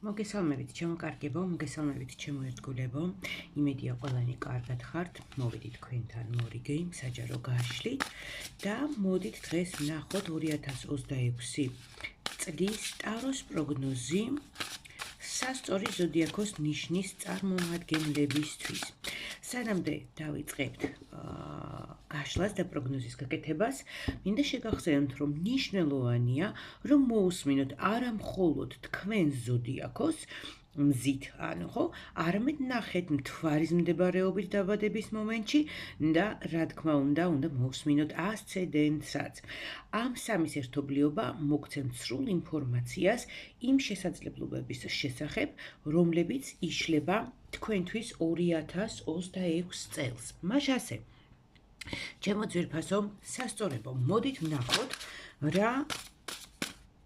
მოგესალმებით ჩემო კარგებო, მოგესალმებით ჩემო ერთგულებო. იმედია ყველანი კარგად ხართ. მოვიდით თქვენთან მორიგი საჯარო გაშლით და მოდით დღეს ვნახოთ 2026 წლის ტაროს პროგნოზი სასწორი ზოდიაქოს ნიშნის წარმომადგენლებისთვის. სანამდე დავიწყებთ გაშლას და პროგნოზის გაკეთებას, მინდა შეგახსენოთ, რომ მნიშვნელოვანია, რომ მოусმინოთ არა მხოლოდ თქვენ ზოდიაქოს მზით, არამედ ნახეთ მთვარის მდებარეობის დაბადების მომენტში და რა თქმა უნდა მოусმინოთ ასცედენტსაც. ამ სამის ერთობლიობა მოგცემთ სრულ ინფორმაციას იმ შესაძლებლობების შესახებ, რომლებიც იშლება თქვენთვის 2026 წელს. მას ასე, ჩემო ძვირფასო სასწორებო, მოდით ვნახოთ რა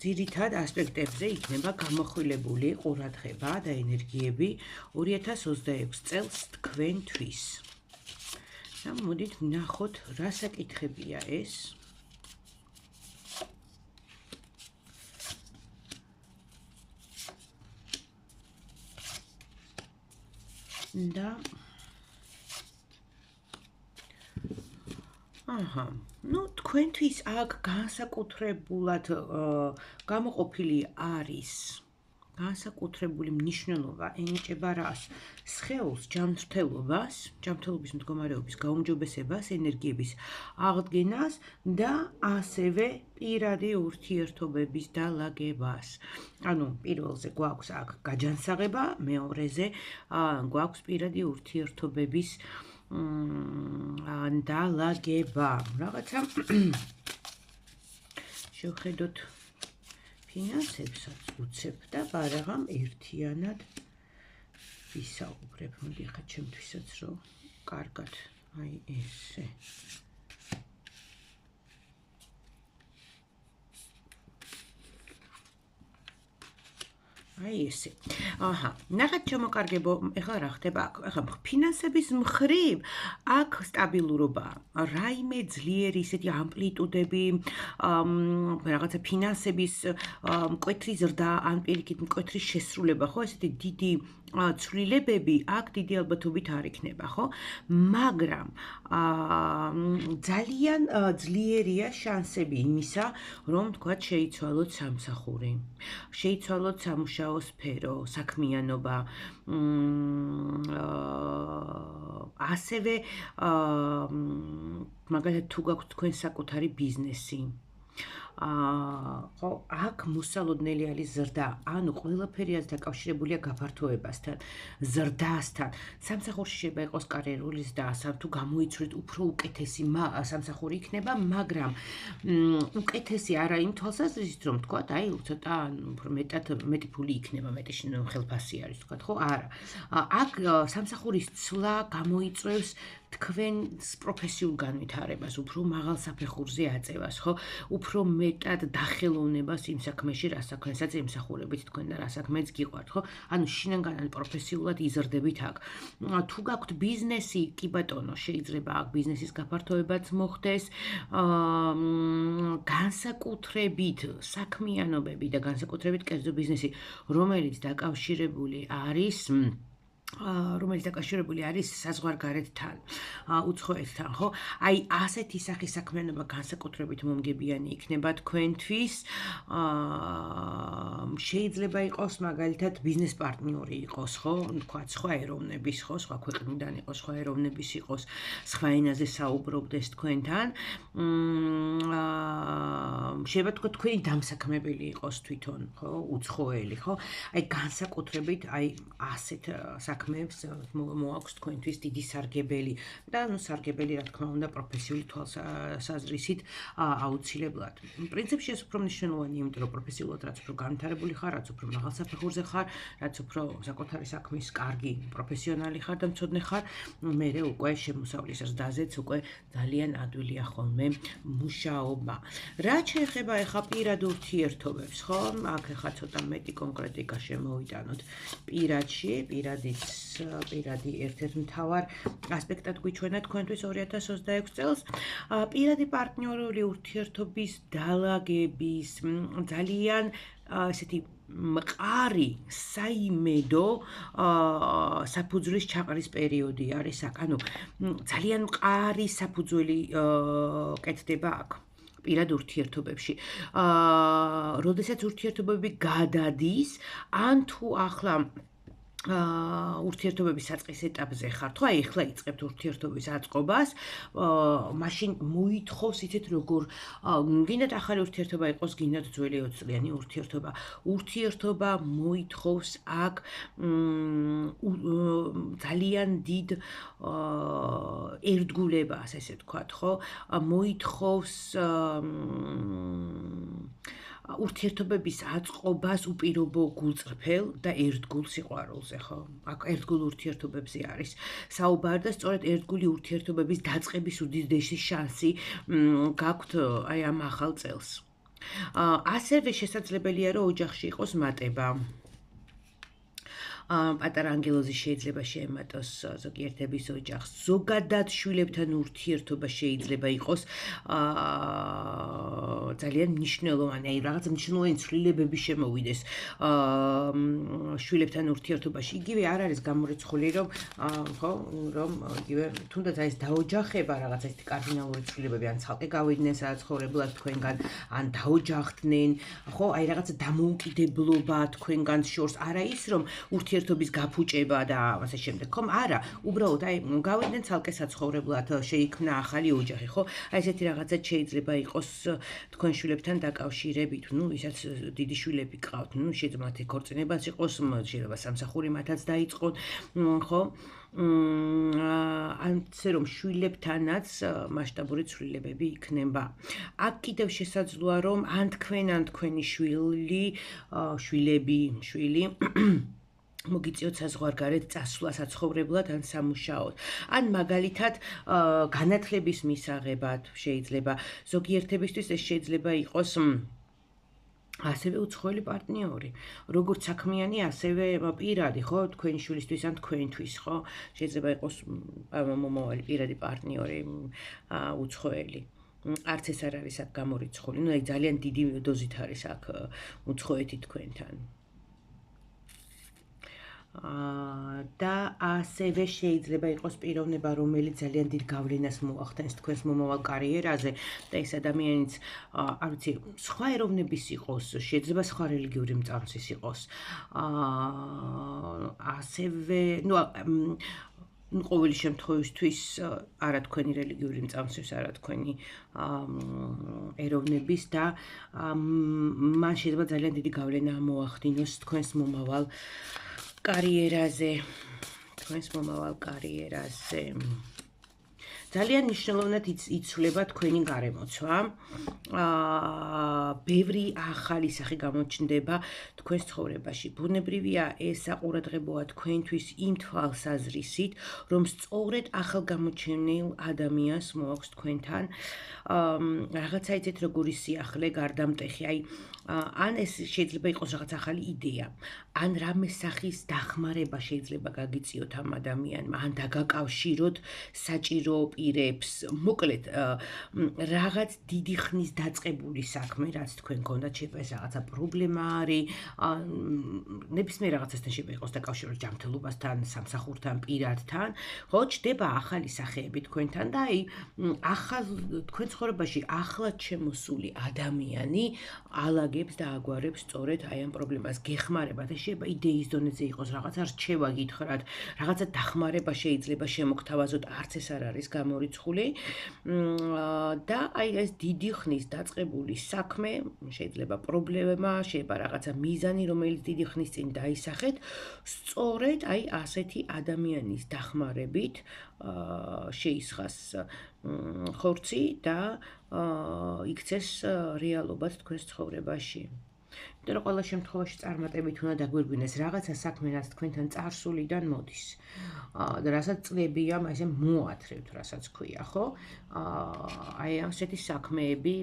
ძირითად ასპექტებზე იქნება გამოხვილებული ყურადღება და ენერგიები 2026 წელს თქვენთვის. და მოდით ვნახოთ რა საკითხებია ეს. და თქვენთვის აქ განსაკუთრებულად გამოყოფილი არის განსაკუთრებული მნიშვნელობა ენიჭება რას? სხეულს ჯანმრთელობის მდგომარეობის გაუმჯობესებას, ენერგიების აღდგენას და ასევე პირადი ურთიერთობების დალაგებას. პირველზე გვაქვს აქ გაჯანსაღება, მეორეზე გვაქვს პირადი ურთიერთობების დალაგება. რაღაცა შევხედოთ ფინანსებსაც უცებ და ბარაღამ ერთიანად ვისაუბრებ. მოდი ხა ჩემთვისაც რომ კარგად ესე. ესე. ნახეთ ჩემო კარგებო, ეხლა რა ხდება აქ? ეხლა ფინანსების მხრივ აქ სტაბილურობაა. რაიმე ძლიერი ისეთი ამპლიტუდები, რაღაცა ფინანსების მკვეთრი ზრდა, ან პირიქით მკვეთრი შესრულება, ხო, ესეთი დიდი ცვლილებები აქ დიდი ალბათობით არ იქნება, ხო? მაგრამ ძალიან ძლიერია შანსები იმისა, რომ თქვა შეიცვალოთ სამსახური, შეიცვალოთ სამუშაო სფერო, საქმიანობა, ასევე მაგალითად თუ გაქვთ თქვენ საკუთარი ბიზნესი. აქ მოსალოდნელი არის ზრდა, ანუ ყველაფერი არის დაკავშირებულია გაფართოებასთან, ზრდასთან. სამსახურში შეიძლება იყოს კარიერული ზრდა, თუ გამოიცვლით უფრო უკეთესი სამსახური იქნება, მაგრამ უკეთესი არა იმ თვალსაზრისით, რომ თქვა, ცოტა მეტი ფული იქნება, მეტი ხელფასი არის, თქვა, ხო? არა. აქ სამსახურის ცვლა გამოიწვევს თქვენს პროფესიულ განვითარებას, უფრო მაღალ საფეხურზე აწევას, ხო? უფრო მეტად დახელოვნებას იმ საქმეში, რა საქმესაც ემსახურებით თქვენ და რა საქმეც გიყვართ, ხო? ანუ შინაგანად პროფესიულად იზრდებით აქ. თუ გაქვთ ბიზნესი, კი ბატონო, შეიძლება აქ ბიზნესის გაფართოებაც მოხდეს, განსაკუთრებით საქმიანობები და განსაკუთრებით კერძო ბიზნესი, რომელიც დაკავშირებული არის საზღვარგარეთთან, უცხოეთთან, ხო? ასეთი სახის საქმიანობა განსაკუთრებით მომგებიანი იქნება თქვენთვის. შეიძლება იყოს მაგალითად ბიზნეს პარტნიორი იყოს, ხო? თქვა სხვა ეროვნების, ხო? სხვა ქვეყნიდან იყოს, სხვა ეროვნების იყოს, სხვა ენაზე საუბრობდეს თქვენთან. შეიძლება თქვა თქვენი დამსაქმებელი იყოს თვითონ, ხო? უცხოელი, ხო? განსაკუთრებით ასეთ საქმეებს მოაქვს თქვენთვის დიდი სარგებელი და სარგებელი რა თქმა უნდა პროფესიული თვალსაზრისით აუცილებლად. პრინციპში ეს უფრო მნიშვნელოვანია, იმიტომ რომ პროფესიულად რაც უფრო განვითარებული ხარ, რაც უფრო მაღალ საფეხურზე ხარ, რაც უფრო საკუთარი საქმის კარგი პროფესიონალი ხარ და მცოდნე ხარ, მერე უკვე შემოსავლის ზრდაზეც უკვე ძალიან ადვილია ხოლმე მუშაობა. რაც შეეხება ეხა პირად ურთიერთობებს, ხო? აქ ეხა ცოტა მეტი კონკრეტიკა შემოვიტანოთ პირადში, პირადიც პირადი ერთ-ერთ მთავარ ასპექტად გვიჩვენა თქვენთვის 2026 წელს. პირადი პარტნიორული ურთიერთობის დალაგების ძალიან ესეთი მყარი საიმედო საფუძვლის ჩაყრის პერიოდი არის აქ. ანუ ძალიან მყარი საფუძველი კეთდება აქ. პირად ურთიერთობებში. როდესაც ურთიერთობები გადადის, ან თუ ახლა ურთიერთობების საწყის ეტაპზე ხართ, ხო, აი ახლა იწყებთ ურთიერთობის აწყობას, მაშინ მოითხოვს იცით როგორ გინდათ ახალი ურთიერთობა იყოს, გინდათ ძველი 20 წლიანი ურთიერთობა. ურთიერთობა მოითხოვს აქ ძალიან დიდ ერთგულებას, ესე ვთქვათ, ხო? მოითხოვს ურთიერთობების აწყობას უპირობო გულწრფელ და ერთგულ სიყვარულზე, ხო? აქ ერთგულ ურთიერთობებზე არის საუბარი და სწორედ ერთგული ურთიერთობების დაწყების უდიდესი შანსი გაქვთ აი ამ ახალ წელს. ასევე შესაძლებელია, რომ ოჯახში იყოს მატება. პატარა ანგელოზი შეიძლება შეემატოს ზოგიერთების ოჯახს. ზოგადად შვილებთან ურთიერთობა შეიძლება იყოს ძალიან მნიშვნელოვანი, აი რაღაც მნიშვნელოვანი ცვლილებები შემოვიდეს შვილებთან ურთიერთობაში. იგივე არ არის გამორიცხული, რომ ხო, რომ იგივე თუნდაც აი ეს დაოჯახება რაღაცა ისეთი კარდინალური ცვლილებები, ან ცალკე გავიდნენ საცხოვრებლად თქვენგან, ან დაოჯახდნენ, ხო, აი რაღაცა დამოუკიდებლობა თქვენგან შორს, არა ის რომ ურთიერთობის გაფუჭება და ასე შემდეგ, ხომ? არა, უბრალოდ აი გავიდნენ ცალკე საცხოვრებლად, შეიქმნა ახალი ოჯახი, ხო? აი ესეთი რაღაცა შეიძლება იყოს თქვენ შვილებთან დაკავშირებით, ну, ისაც დიდი შვილები გყავთ, ну, შეიძლება მათი ქორწინებაც იყოს, შეიძლება სამსახური მათაც დაიწყონ, ხო? ასე რომ შვილებთანაც მასშტაბური ცვლილებები იქნება. აქ კიდევ შესაძლოა რომ ან თქვენ ან თქვენი შვილები მოგიწიოთ საზღვარგარეთ წასვლა საცხოვრებლად ან სამუშაოდ. ან მაგალითად განათლების მისაღებად შეიძლება. ზოგიერთებისთვის ეს შეიძლება იყოს ასევე უცხოელი პარტნიორი, როგორც საქმიანი, ასევე პირადი, ხო, თქვენი შვილისთვის ან თქვენთვის, ხო? შეიძლება იყოს მომავალი პირადი პარტნიორი უცხოელი. არც ეს არ არის აქ გამორიცხული, ну, აი ძალიან დიდი დოზით არის აქ უცხოეთი თქვენთან. და ასევე შეიძლება იყოს პიროვნება, რომელიც ძალიან დიდ გავლენას მოახდენს თქვენს მომავალ კარიერაზე და ეს ადამიანიც, არ ვიცი, სხვა ეროვნების იყოს, შეიძლება სხვა რელიგიური მწამსის იყოს. ასევე, ну, ყოველი შემთხვევისთვის არა თქვენი რელიგიური მწამსის, არა თქვენი ეროვნების და მან შეიძლება ძალიან დიდი გავლენა მოახდინოს თქვენს მომავალ კარიერაზე. ძალიან მნიშვნელოვნად იცვლება თქვენი გარემოცვა. ბევრი ახალი სახე გამოჩნდება თქვენს ცხოვრებაში. ბუნებრივია ეს საყურადღებოა თქვენთვის იმ თვალსაზრისით, რომ სწორედ ახალგამოჩენილ ადამიანს მოაქვს თქვენთან რაღაცა იცით როგორი სიახლე, გარდამტეხი, აი ან ეს შეიძლება იყოს რაღაც ახალი იდეა, ან რამე სახის დახმარება შეიძლება გაგიწიოთ ამ ადამიანმა, ან დაგაკავშიროთ საჭირო პირებს. მოკლედ, რაღაც დიდი ხნის დაწყებული საქმე, რაც თქვენ გქონდათ, შეიძლება ეს რაღაცა პრობლემა არის, ნებისმიერ რაღაცასთან შეიძლება იყოს დაკავშირებული ჯანმრთელობასთან, სამსახურთან, პირადთან, ხო, ჩდება ახალი სახეები თქვენთან და აი ახალ თქვენ ცხოვრებაში ახლად შემოსული ადამიანი ალაგებს და აგვარებს სწორედ აი ამ პრობლემას, გეხმარებათ. ეს შეიძლება იდეის დონეზე იყოს, რაღაცა რჩევა გითხრათ, რაღაცა დახმარება შეიძლება შემოგთავაზოთ, არც ეს არ არის გამორიცხული. და აი ეს დიდი ხნის დაწყებული საქმე, შეიძლება პრობლემა, შეიძლება რაღაცა მიზანი, რომელიც დიდი ხნის წინ დაისახეთ, სწორედ აი ასეთი ადამიანის დახმარებით შეისხას ხორცი და იქცეს რეალობად თქვენს ცხოვრებაში. იმიტომ რომ ყველა შემთხვევაში წარმატებით უნდა დაგვირგვინდეს რაღაცა საქმე, რაც თქვენთან წარსულიდან მოდის. და რასაც წლებია, ესე მოათრევთ, რასაც ქვია, ხო? აი ასეთი საქმეები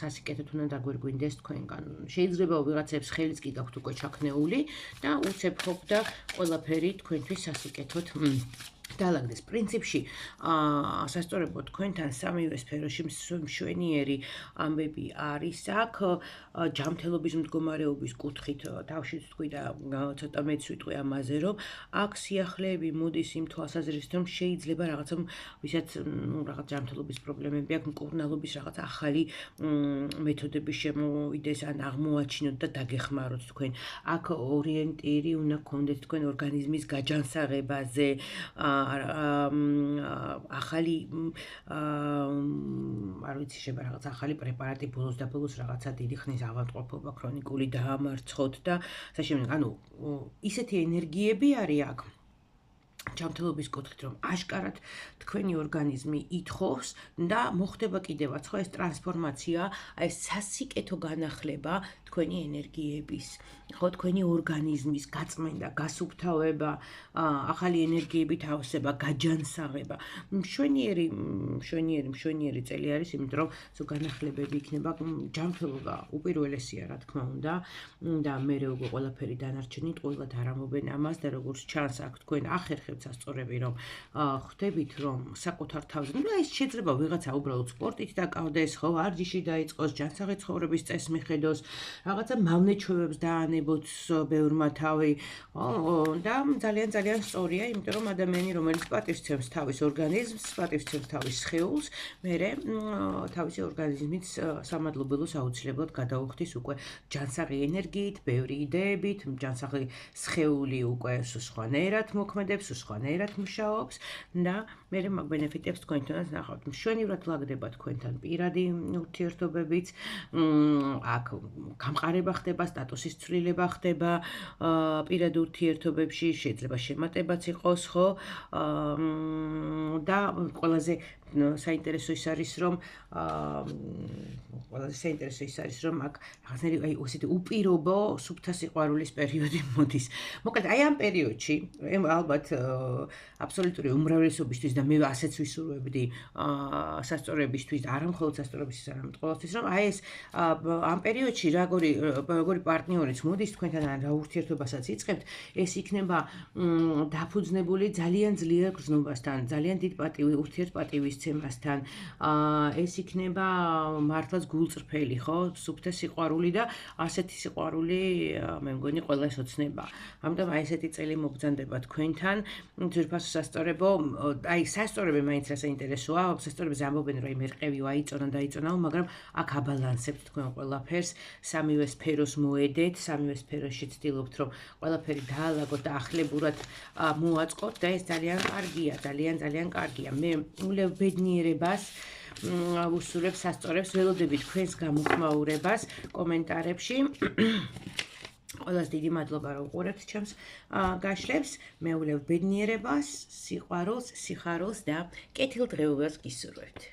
სასიკეთოდ უნდა დაგვირგვინდეს თქვენგან. შეიძლება ვიღაცებს ხელიც კი გაქვთ უკვე ჩაქნეული და უცებ და ყველაფერი თქვენთვის სასიკეთოდ დალაგდეს. პრინციპში სასწორებო თქვენთან სამივე სფეროში მშვენიერი ამბები არის აქ ჯანმრთელობის მდგომარეობის კუთხით თავშიც თქვი და ცოტა მეც ვიტყვი ამაზე რომ აქ სიახლეები მოდის იმ თვალსაზრისით რომ შეიძლება რაღაცა ვისაც რაღაც ჯანმრთელობის პრობლემები აქვს მკურნალობის რაღაც ახალი მეთოდები შემოვიდეს ან აღმოაჩინოთ და დაგეხმაროთ თქვენ. აქ ორიენტირი უნდა გქონდეთ თქვენ ორგანიზმის გაჯანსაღებაზე ახალი არ ვიცი შეიძლება რაღაც ახალი პრეპარატი ბოლოს და ბოლოს რაღაცა დიდი ხნის ავადმყოფობა ქრონიკული დაამარცხოთ და საშემდგომ ანუ ისეთი ენერგიები არის აქ ჯანმრთელობის კუთხით რომ აშკარად თქვენი ორგანიზმი ითხოვს და მოხდება კიდევაც ხო ეს ტრანსფორმაცია აი სასიკეთო განახლება თქვენი ენერგიების ხო თქვენი ორგანიზმის გაწმენდა გასუფთავება ახალი ენერგიები თავსება გაჯანსაღება მშვენიერი წელი არის იმიტომ რომ ზოგ განახლებები იქნება ჯანმრთელობა უპირველესია რა თქმა უნდა და მე როგორ ყველაფერი დანარჩენი ყველად არ ამობენ ამას და როგორც ჩანს აქ თქვენ ახერხებთ სასწორები რომ ხვდებით რომ საკუთარ თავზე ნუ ეს შეიძლება ვიღაცა უბრალოდ სპორტით დაკავდეს ხო ვარჯიში დაიწყოს ჯანსაღი ცხოვრების წესს მიხედოს რაღაცა მავნეჩვევებს დაანებოთ ბევრმა თავი და ძალიან სწორია იმიტომ რომ ადამიანი რომელიც პატივსცემს თავის ორგანიზმს პატივსცემს თავის სხეულს მერე თავისი ორგანიზმით სამადლობელოს აუცილებლად გადაუხდის უკვე ჯანსაღი ენერგიით ბევრი იდეებით ჯანსაღი სხეული უკვე სხვანაირად მოქმედებს სხვანაირად მუშაობს და მერე მაგ ბენეფიტებს თქვენთანაც ნახავთ მშვენივრად ლაგდება თქვენთან პირადი ურთიერთობებიც აქ გამყარება ხდება სტატუსის ცვლილება ხდება პირად ურთიერთობებში შეიძლება შემატებაც იყოს ხო და ყველაზე საინტერესო ის არის რომ აქ რაღაცნაირი აი ესეთი უპირობო სუფთა სიყვარულის პერიოდი მოდის. მოკლედ აი ამ პერიოდში ალბათ აბსოლუტური უმრავლესობისთვის და მე ასეც ვისურვებდი სასწორებისთვის არა მხოლოდ სასწორებისთვის არამედ ყოველთვის რომ აი ეს ამ პერიოდში როგორი პარტნიორიც მოდის თქვენთან რა ურთიერთობასაც იწყებთ ეს იქნება დაფუძნებული ძალიან ძლიერ გრძნობასთან ძალიან დიდ ურთიერთპატივისცემასთან ეს იქნება მართლაც გულწრფელი ხო სუფთა სიყვარული და ასეთი სიყვარული მე მგონი ყველას ოცნება. ამიტომ აი ესეთი წელი მოგზანდება თქვენთან ძვირფასო სასწორებო აი სასწორები მაინც რა საინტერესოა სასწორებზე ამბობენ რომ მერყევი დაიწონა მაგრამ აქ აბალანსებთ თქვენ ყველაფერს სამივე სფეროს მოედეთ სამივე სფეროში ცდილობთ რომ ყველაფერი დაალაგოთ და ახლებურად მოაწყოთ და ეს ძალიან კარგია ძალიან კარგია მე ულევ ბედნიერებას ვუსურვებ სასწორებს ველოდებით თქვენს გამოხმაურებას კომენტარებში ყველას დიდი მადლობა რომ უყურებთ ჩემს გაშლებს მე ულევ ბედნიერებას სიყვარულს სიხარულს და კეთილდღეობას გისურვებთ